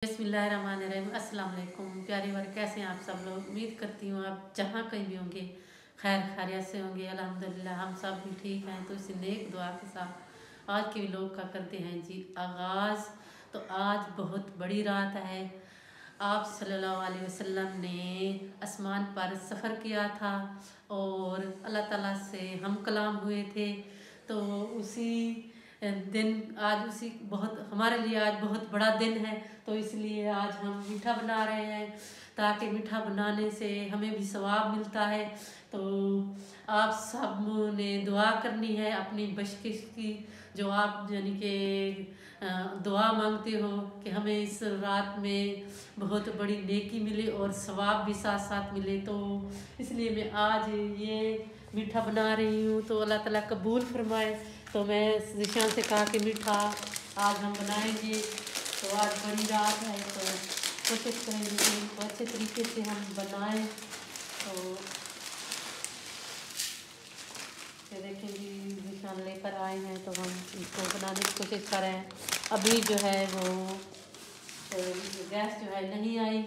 बिस्मिल्लाहिर्रहमानिर्रहीम। अस्सलाम वालेकुम प्यारे वर्ग, कैसे हैं आप सब लोग। उम्मीद करती हूँ आप जहाँ कहीं भी होंगे खैर खैरियत से होंगे। अल्हम्दुलिल्लाह हम सब भी ठीक हैं। तो इसी नेक दुआ के साथ आज के लोग का करते हैं जी आगाज़। तो आज बहुत बड़ी रात है। आप सल्लल्लाहु अलैहि वसल्लम ने आसमान पर सफ़र किया था और अल्लाह ताला से हम कलाम हुए थे। तो उसी दिन आज उसी बहुत हमारे लिए आज बहुत बड़ा दिन है। तो इसलिए आज हम मीठा बना रहे हैं ताकि मीठा बनाने से हमें भी सवाब मिलता है। तो आप सब ने दुआ करनी है अपनी बख्शिश की, जो आप यानी कि दुआ मांगते हो कि हमें इस रात में बहुत बड़ी नेकी मिले और सवाब भी साथ साथ मिले। तो इसलिए मैं आज ये मीठा बना रही हूँ। तो अल्लाह ताला कबूल फरमाए। तो मैं जिशान से कहा कि मीठा आज हम बनाएंगे। तो आज बड़ी रात है तो कोशिश करेंगे कि इसको अच्छे तरीके से हम बनाएं। तो ये देखें जी, जिशान लेकर आए हैं तो हम इसको बनाने की कोशिश कर रहे हैं। अभी जो है वो गैस जो है नहीं आई।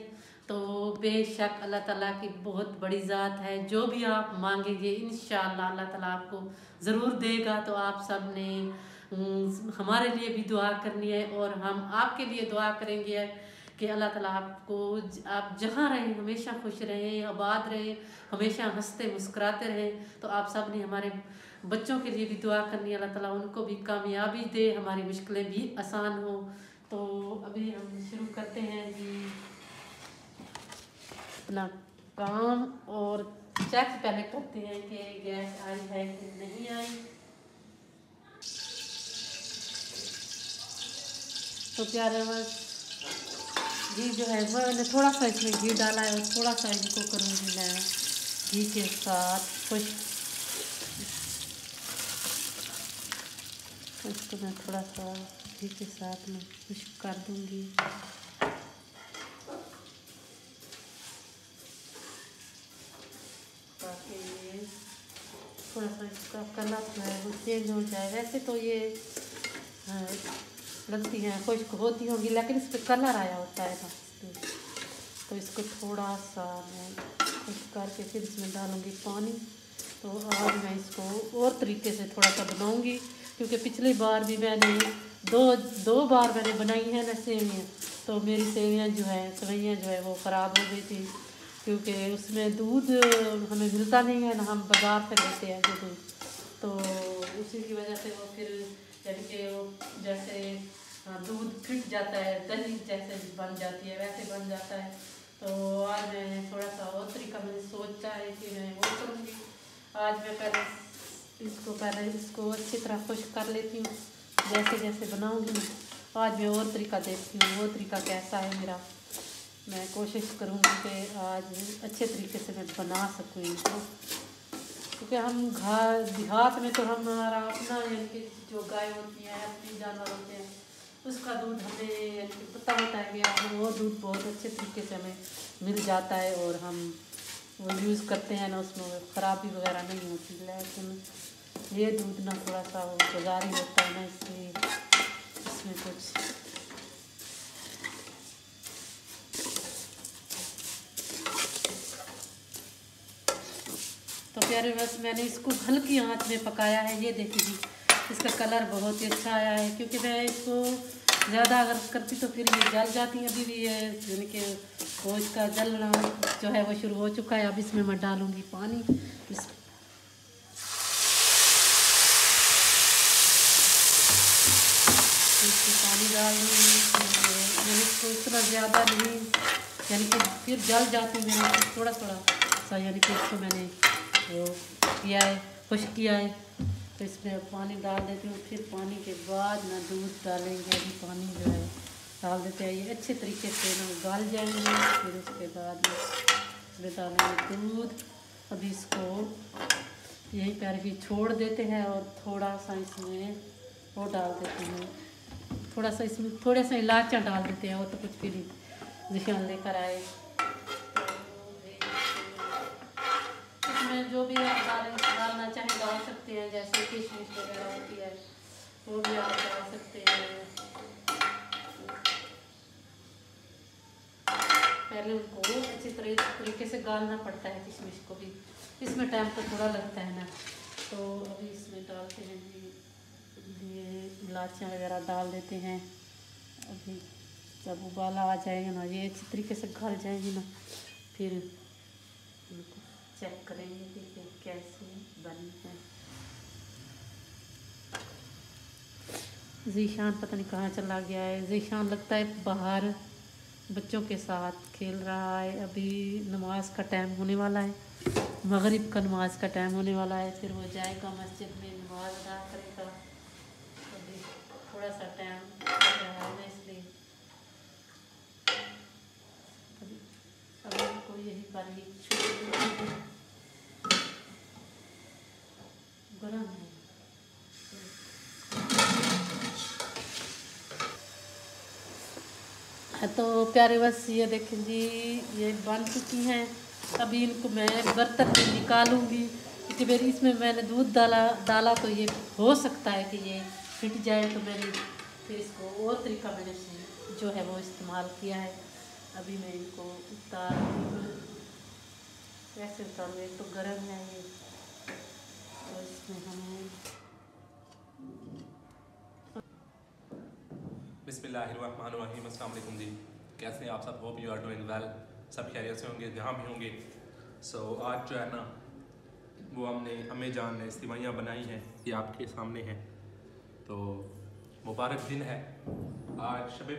तो बेशक अल्लाह ताला की बहुत बड़ी ज़ात है, जो भी आप मांगेंगे इंशाअल्लाह अल्लाह ताला आपको ज़रूर देगा। तो आप सब ने हमारे लिए भी दुआ करनी है और हम आपके लिए दुआ करेंगे कि अल्लाह ताला आपको, आप जहाँ रहें हमेशा खुश रहें, आबाद रहें, हमेशा हंसते मुस्कुराते रहें। तो आप सब ने हमारे बच्चों के लिए भी दुआ करनी है, अल्लाह ताला उनको भी कामयाबी दे, हमारी मुश्किलें भी आसान हो। तो अभी हम शुरू करते हैं जी अपना काम और चेक पहले करते हैं कि गैस आई है कि नहीं आई। तो प्यारे बस घी जो है वो मैंने थोड़ा सा इसमें घी डाला है और थोड़ा सा इनको करूँगी मैं घी के साथ खुश। इसको मैं थोड़ा सा घी के साथ में खुश्क कर दूँगी। ताकि ये थोड़ा सा इसका कलर जो है वो चेंज हो जाए। वैसे तो ये लगती हैं खुश्क होती होंगी, लेकिन इस पर कलर आया होता है ना। तो इसको थोड़ा सा मैं खुश्क करके फिर इसमें डालूँगी पानी। तो आज मैं इसको और तरीके से थोड़ा सा बनाऊँगी, क्योंकि पिछली बार भी मैंने दो बार मैंने बनाई है ना सेवियाँ। तो मेरी सेवियाँ जो है सेवइयाँ जो है वो ख़राब हो गई थी, क्योंकि उसमें दूध हमें मिलता नहीं है ना, हम बाज़ार से लेते हैं जो दूध। तो उसी की वजह से वो फिर यानी कि वो जैसे दूध फिट जाता है, दही जैसे बन जाती है वैसे बन जाता है। तो आज मैं थोड़ा सा और तरीका मैंने सोचा है कि मैं वो करूँगी। आज मैं पहले इसको अच्छी तरह खुश्क कर लेती हूँ। जैसे जैसे बनाऊँगी आज मैं और तरीका देखती हूँ वो तरीका कैसा है मेरा। मैं कोशिश करूँगी कि आज अच्छे तरीके से मैं बना सकूँ इनको, क्योंकि हम देहात में तो हमारा अपना यानी कि जो गाय होती है, अपने जानवर होते हैं, उसका दूध हमें यानी कि पता होता है कि वो दूध बहुत अच्छे तरीके से हमें मिल जाता है और हम वो यूज़ करते हैं ना, उसमें ख़राबी वगैरह नहीं होती। लेकिन ये दूध ना थोड़ा सा वो बाज़ारी होता है ना, इसलिए इसमें कुछ तो प्यारे बस मैंने इसको हल्की आंच में पकाया है। ये देखिए इसका कलर बहुत ही अच्छा आया है, क्योंकि मैं इसको ज़्यादा अगर करती तो फिर ये जल जाती है। अभी भी ये यानी कि वो इसका जलना जो है वो शुरू हो चुका है। अब इसमें मैं डालूँगी पानी। इसमें पानी डाल दूँगी। मैंने इसको इतना ज़्यादा नहीं यानी कि फिर जल जाती, मैंने थोड़ा थोड़ा सा यानी कि इसको मैंने वो किया है, खुश्क किया है। तो इसमें पानी डाल देती हूँ। फिर पानी के बाद ना दूध डालेंगे। अभी पानी जो है डाल देते हैं, ये अच्छे तरीके से ना उबाल जाएंगे। फिर उसके बाद में डालेंगे दूध। अभी इसको यहीं पर भी छोड़ देते हैं और थोड़ा सा इसमें वो डाल देते हैं, थोड़ा सा इसमें थोड़ा सा इलायचियाँ डाल देते हैं। वो तो कुछ भी नहीं जिशान लेकर आए। इसमें जो भी आप डालना चाहें डाल सकते हैं, जैसे किशमिश वगैरह होती है वो भी आप डाल सकते हैं। तो इसमें पानी डाल दूँगी। इसमें पानी डाल के फिर इसको पहले उनको अच्छी तरीके से गालना पड़ता है किशमिश को भी, इसमें टाइम तो थोड़ा लगता है ना। तो अभी इसमें डालते हैं जी, ये इलायचियाँ वगैरह डाल देते हैं। अभी जब उबाला आ जाएगा ना, ये अच्छी तरीके से गल जाएगी ना, फिर इनको चेक करेंगे कि कैसे बनी है। ज़ीशान पता नहीं कहाँ चला गया है। ज़ीशान लगता है बाहर बच्चों के साथ खेल रहा है। अभी नमाज का टाइम होने वाला है, मगरिब का नमाज का टाइम होने वाला है, फिर वो जाएगा मस्जिद में नमाज अदा करेगा। अभी थोड़ा सा टाइम है ना, इसलिए अभी को यही पानी गर्म है। तो प्यारे बस ये देखें जी, ये बन चुकी हैं। अभी इनको मैं बर्तन में निकालूंगी, क्योंकि मेरी इसमें मैंने दूध डाला तो ये हो सकता है कि ये फिट जाए, तो मैंने फिर इसको और तरीका मैंने जो है वो इस्तेमाल किया है। अभी मैं इनको उतार कैसे उतारूँ, एक तो गर्म है ये, तो इसमें हमें बिस्मिल्लाहिर्रहमानिर्रहीम। अस्सलाम वालेकुम जी, कैसे हैं आप सब? Hope you are doing well. सब खैरियत से होंगे जहाँ भी होंगे। आज जो है ना, वो हमने अम्मी जान ने सिवैयाँ बनाई हैं, ये आपके सामने हैं। तो मुबारक दिन है आज, शब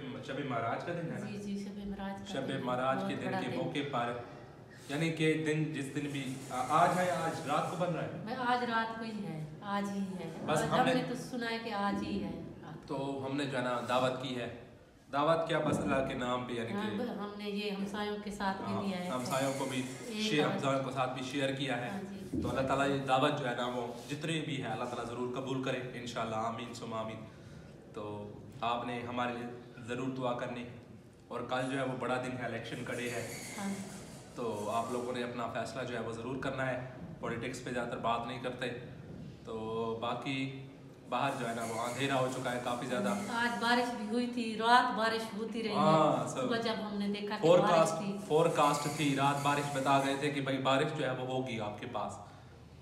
महराज का दिन है ना। जी शब महराज के दिन के मौके पर, यानी कि दिन जिस दिन भी आज है, आज रात को बन रहा है। आज रात को ही है, आज ही है। बस हमने तो सुना है कि आज ही है। तो हमने जो है ना दावत की है। दावत क्या, बस अल्लाह के नाम पे, यानी कि हमने ये हमसायों के साथ भी दिया है, हमसायों को भी हमसायों के साथ भी शेयर किया है। तो अल्लाह ताला ये दावत जो है ना, वो जितने भी है अल्लाह ताला ज़रूर कबूल करे इंशाल्लाह, आमीन सुम आमीन। तो आपने हमारे लिए ज़रूर दुआ करनी। और कल जो है वो बड़ा दिन है, इलेक्शन कड़े है। तो आप लोगों ने अपना फैसला जो है वो ज़रूर करना है। पॉलिटिक्स पे ज़्यादातर बात नहीं करते। तो बाकी बाहर जो है ना वो अंधेरा हो चुका है काफ़ी ज़्यादा। आज बारिश भी हुई थी, रात बारिश होती रही है। सुबह जब हमने देखा फोरकास्ट थी, रात बारिश बता गए थे कि भाई बारिश जो है वो होगी आपके पास।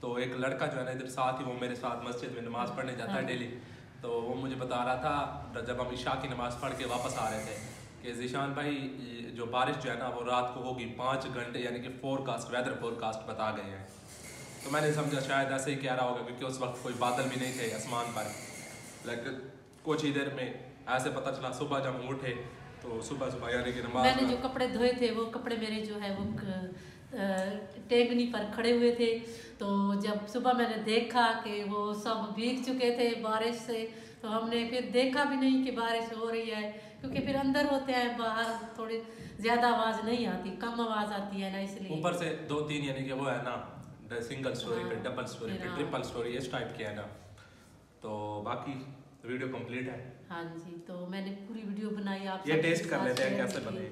तो एक लड़का जो है ना इधर साथ ही, वो मेरे साथ मस्जिद में नमाज़ पढ़ने जाता है डेली। तो वो मुझे बता रहा था जब हम इशा की नमाज़ पढ़ के वापस आ रहे थे कि ज़ीशान भाई जो बारिश जो है ना वो रात को होगी 5 घंटे, यानी कि वेदर फोरकास्ट बता गए हैं। तो मैंने समझा शायद ऐसे ही कह रहा होगा, क्योंकि उस वक्त कोई बादल भी नहीं थे आसमान पर। लेकिन कुछ ही देर में ऐसे पता चला, सुबह जब हम उठे तो सुबह यानी कि नमाज, मैंने जो कपड़े धोए थे वो कपड़े मेरे जो है वो टेंगनी पर खड़े हुए थे। तो जब सुबह मैंने देखा कि वो सब भीग चुके थे बारिश से, तो हमने फिर देखा भी नहीं कि बारिश हो रही है, क्योंकि फिर अंदर होते हैं, बाहर थोड़ी ज़्यादा आवाज़ नहीं आती, कम आवाज़ आती है ना, इसलिए ऊपर से 2-3 यानी कि वो है ना, सिंगल स्टोरी पे, डबल स्टोरी पे, ट्रिपल स्टोरी, इस टाइप की है ना। तो बाकी वीडियो कंप्लीट है। हाँ जी, तो मैंने पूरी वीडियो बनाई, आप ये टेस्ट कर लेते हैं कैसे बने।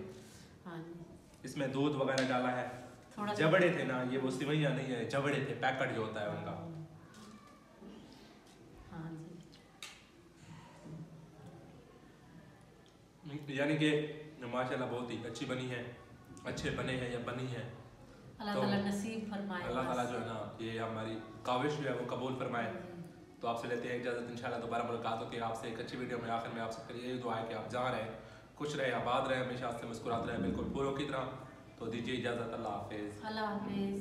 हाँ जी, इसमें दूध वगैरह डाला है, जबड़े थे ना, ये वो सिवैयाँ नहीं है, जबड़े थे, पैकेट जो होता है उनका। हाँ जी, यानी कि माशाल्लाह बहुत ही अच्छी बनी है, अच्छे बने हैं या बनी है। अल्लाह ताला नसीब फरमाए, अल्लाह ताला जो है ना ये हमारी काविश जो है वो कबूल फरमाए। तो आपसे लेते हैं इजाज़त, इंशाल्लाह दोबारा मुलाकात होती है आपसे एक अच्छी वीडियो में। आखिर में आपसे यही दुआ है कि आप जहाँ रहें, खुश रहें, आबाद रहें, हमेशा से मुस्कुराते रहें, बिल्कुल फूलों की तरह। तो दीजिए इजाज़त, अल्लाह हाफिज़। अल्लाह हाफिज़।